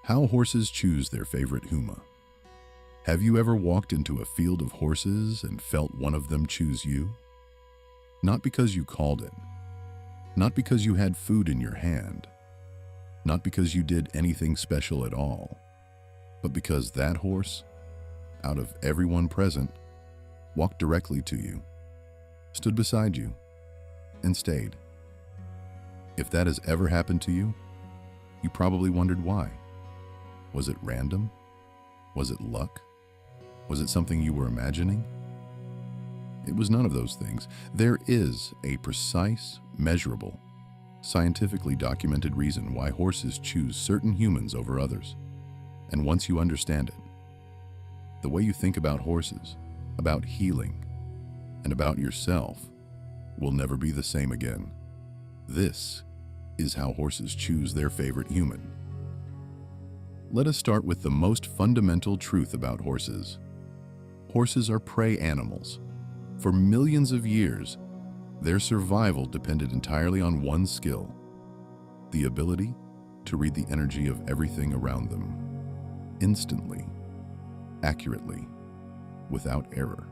How horses choose their favorite huma. Have you ever walked into a field of horses and felt one of them choose you? Not because you called it, not because you had food in your hand, not because you did anything special at all, but because that horse, out of everyone present, walked directly to you, stood beside you, and stayed. If that has ever happened to you, you probably wondered why. Was it random? Was it luck? Was it something you were imagining? It was none of those things. There is a precise, measurable, scientifically documented reason why horses choose certain humans over others. And once you understand it, the way you think about horses, about healing, and about yourself will never be the same again. This is how horses choose their favorite human. Let us start with the most fundamental truth about horses. Horses are prey animals. For millions of years, their survival depended entirely on one skill: the ability to read the energy of everything around them, instantly, accurately, without error.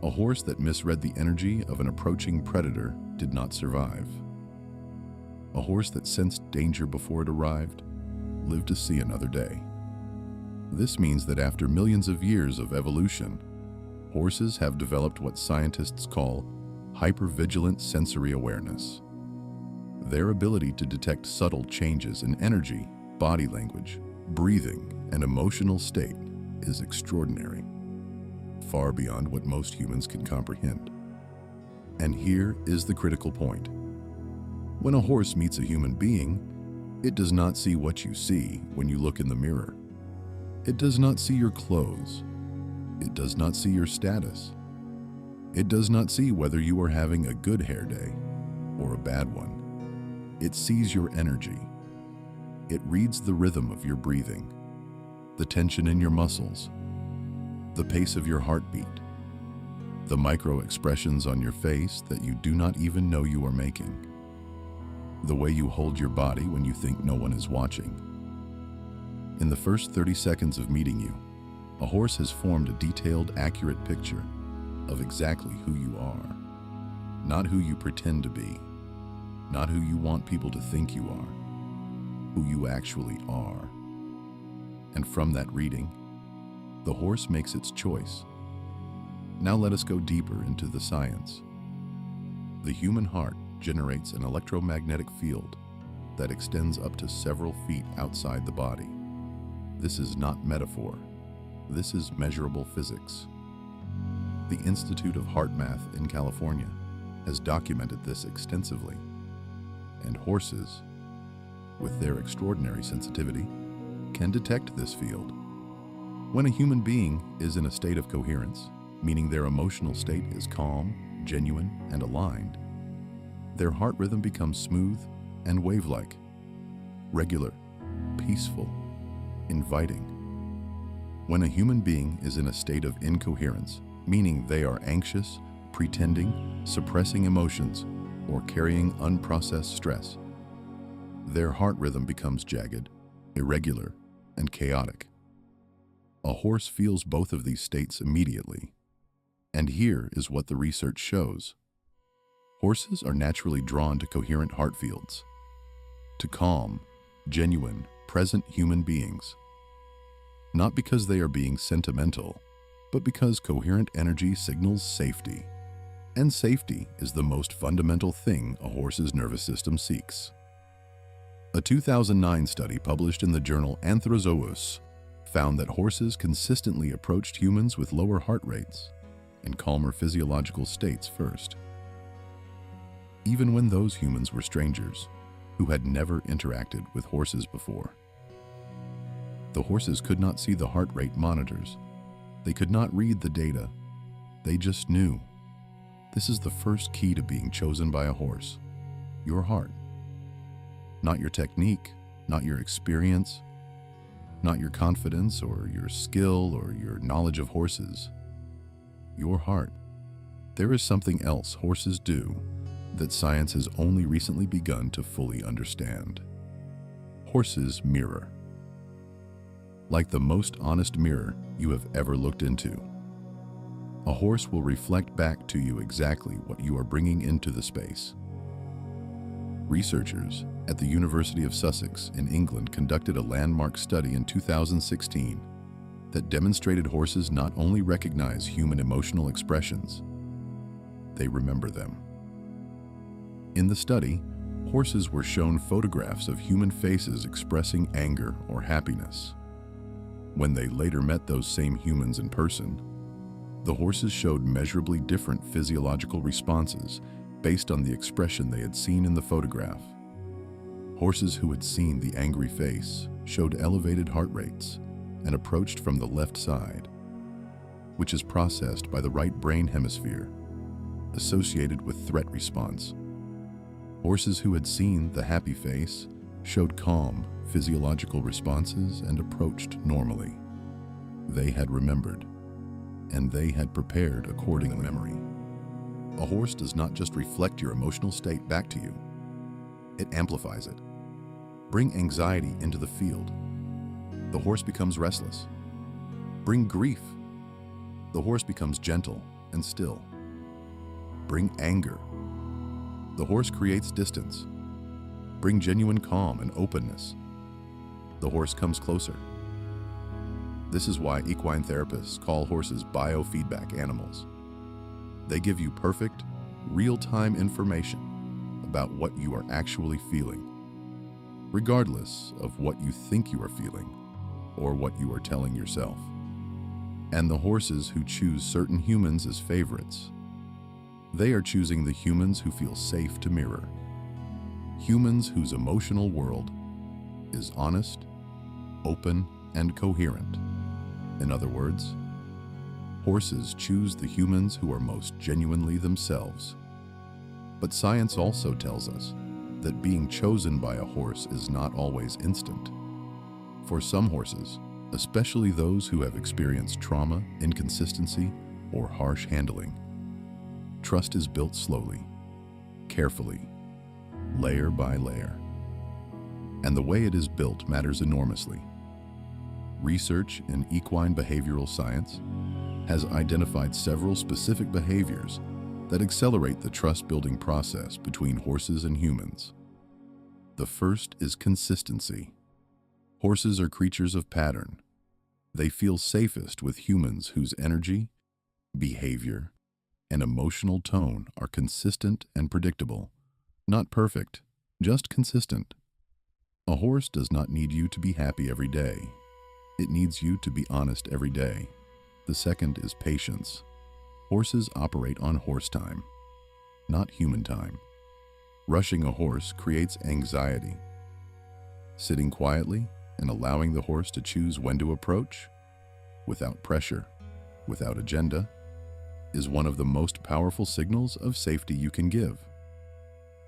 A horse that misread the energy of an approaching predator did not survive. A horse that sensed danger before it arrived lived to see another day. This means that after millions of years of evolution, horses have developed what scientists call hypervigilant sensory awareness. Their ability to detect subtle changes in energy, body language, breathing, and emotional state is extraordinary, far beyond what most humans can comprehend. And here is the critical point. When a horse meets a human being, it does not see what you see when you look in the mirror. It does not see your clothes. It does not see your status. It does not see whether you are having a good hair day or a bad one. It sees your energy. It reads the rhythm of your breathing, the tension in your muscles, the pace of your heartbeat, the micro expressions on your face that you do not even know you are making, the way you hold your body when you think no one is watching. In the first 30 seconds of meeting you, a horse has formed a detailed, accurate picture of exactly who you are, not who you pretend to be, not who you want people to think you are, who you actually are. And from that reading, the horse makes its choice. Now let us go deeper into the science. The human heart generates an electromagnetic field that extends up to several feet outside the body. This is not metaphor. This is measurable physics. The Institute of HeartMath in California has documented this extensively, and horses, with their extraordinary sensitivity, can detect this field. When a human being is in a state of coherence, meaning their emotional state is calm, genuine, and aligned, their heart rhythm becomes smooth and wave-like, regular, peaceful, inviting. When a human being is in a state of incoherence, meaning they are anxious, pretending, suppressing emotions, or carrying unprocessed stress, their heart rhythm becomes jagged, irregular, and chaotic. A horse feels both of these states immediately. And here is what the research shows. Horses are naturally drawn to coherent heart fields, to calm, genuine, present human beings. Not because they are being sentimental, but because coherent energy signals safety. And safety is the most fundamental thing a horse's nervous system seeks. A 2009 study published in the journal Anthrozoos found that horses consistently approached humans with lower heart rates and calmer physiological states first, even when those humans were strangers who had never interacted with horses before. The horses could not see the heart rate monitors. They could not read the data. They just knew. This is the first key to being chosen by a horse: your heart. Not your technique, not your experience, not your confidence or your skill or your knowledge of horses. Your heart. There is something else horses do that science has only recently begun to fully understand. Horses mirror. like the most honest mirror you have ever looked into. A horse will reflect back to you exactly what you are bringing into the space. Researchers at the University of Sussex in England conducted a landmark study in 2016 that demonstrated horses not only recognize human emotional expressions, they remember them. In the study, horses were shown photographs of human faces expressing anger or happiness. When they later met those same humans in person, the horses showed measurably different physiological responses based on the expression they had seen in the photograph. Horses who had seen the angry face showed elevated heart rates and approached from the left side, which is processed by the right brain hemisphere, associated with threat response. Horses who had seen the happy face showed calm physiological responses and approached normally. They had remembered, and they had prepared according to memory. A horse does not just reflect your emotional state back to you, it amplifies it. Bring anxiety into the field, the horse becomes restless. Bring grief, the horse becomes gentle and still. Bring anger, the horse creates distance. Bring genuine calm and openness, the horse comes closer. This is why equine therapists call horses biofeedback animals. They give you perfect, real-time information about what you are actually feeling, regardless of what you think you are feeling or what you are telling yourself. And the horses who choose certain humans as favorites, they are choosing the humans who feel safe to mirror. Humans whose emotional world is honest, open, and coherent. In other words, horses choose the humans who are most genuinely themselves. But science also tells us that being chosen by a horse is not always instant. For some horses, especially those who have experienced trauma, inconsistency, or harsh handling, trust is built slowly, carefully, layer by layer. And the way it is built matters enormously. Research in equine behavioral science has identified several specific behaviors that accelerate the trust-building process between horses and humans. The first is consistency. Horses are creatures of pattern. They feel safest with humans whose energy, behavior, and emotional tone are consistent and predictable. Not perfect, just consistent. A horse does not need you to be happy every day. It needs you to be honest every day. The second is patience. Horses operate on horse time, not human time. Rushing a horse creates anxiety. Sitting quietly and allowing the horse to choose when to approach, without pressure, without agenda, is one of the most powerful signals of safety you can give.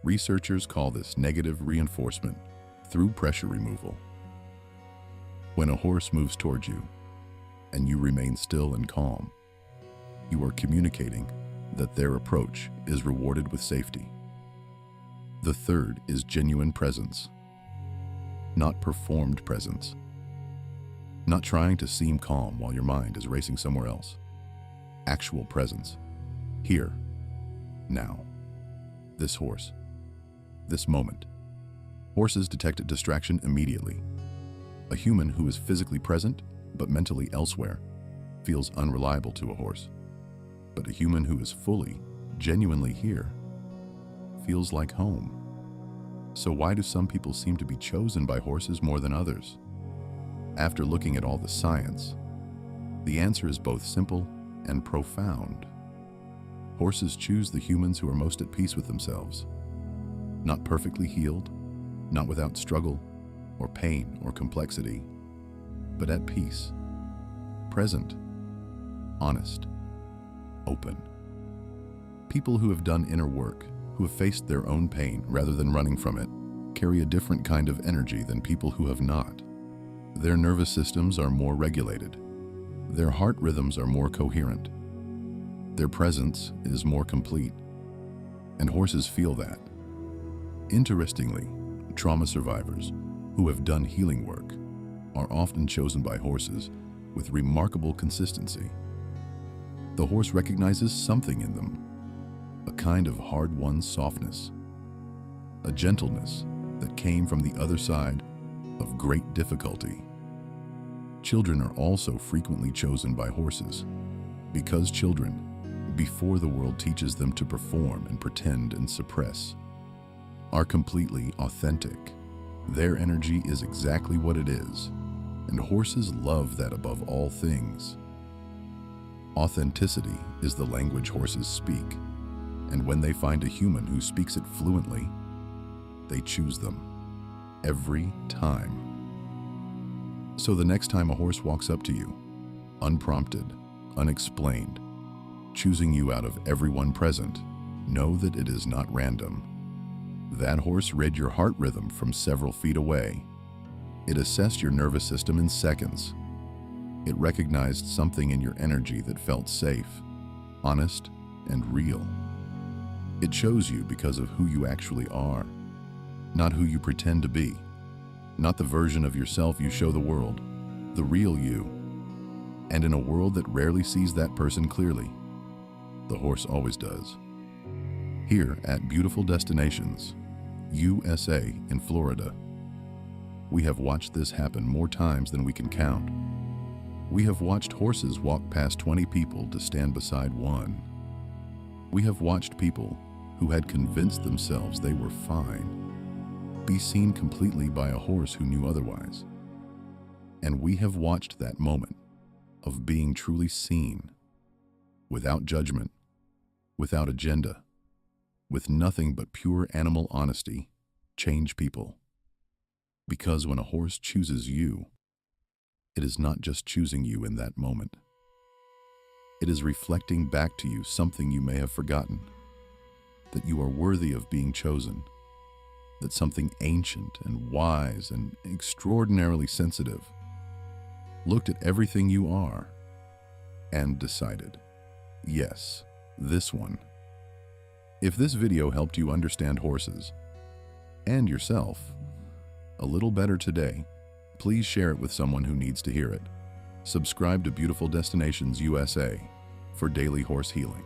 Researchers call this negative reinforcement through pressure removal. When a horse moves towards you and you remain still and calm, you are communicating that their approach is rewarded with safety. The third is genuine presence, not performed presence. Not trying to seem calm while your mind is racing somewhere else. Actual presence. Here, now. This horse. This moment. Horses detect distraction immediately. A human who is physically present but mentally elsewhere feels unreliable to a horse. But a human who is fully, genuinely here feels like home. So why do some people seem to be chosen by horses more than others? After looking at all the science, the answer is both simple and profound. Horses choose the humans who are most at peace with themselves. Not perfectly healed, not without struggle or pain or complexity, but at peace, present, honest, open. People who have done inner work, who have faced their own pain rather than running from it, carry a different kind of energy than people who have not. Their nervous systems are more regulated. Their heart rhythms are more coherent. Their presence is more complete. And horses feel that. Interestingly, trauma survivors who have done healing work are often chosen by horses with remarkable consistency. The horse recognizes something in them, a kind of hard-won softness, a gentleness that came from the other side of great difficulty. Children are also frequently chosen by horses because children, before the world teaches them to perform and pretend and suppress, are completely authentic. Their energy is exactly what it is, and horses love that above all things. Authenticity is the language horses speak, and when they find a human who speaks it fluently, they choose them every time. So the next time a horse walks up to you, unprompted, unexplained, choosing you out of everyone present, know that it is not random. That horse read your heart rhythm from several feet away. It assessed your nervous system in seconds. It recognized something in your energy that felt safe, honest, and real. It chose you because of who you actually are, not who you pretend to be, not the version of yourself you show the world, the real you. And in a world that rarely sees that person clearly, the horse always does. Here at Beautiful Destinations, USA in Florida, we have watched this happen more times than we can count. We have watched horses walk past 20 people to stand beside one. We have watched people who had convinced themselves they were fine be seen completely by a horse who knew otherwise. And we have watched that moment of being truly seen, without judgment, without agenda, with nothing but pure animal honesty, change people. Because when a horse chooses you, it is not just choosing you in that moment. It is reflecting back to you something you may have forgotten, that you are worthy of being chosen, that something ancient and wise and extraordinarily sensitive looked at everything you are and decided, yes, this one. If this video helped you understand horses and yourself a little better today, please share it with someone who needs to hear it. Subscribe to Beautiful Destinations USA for daily horse healing.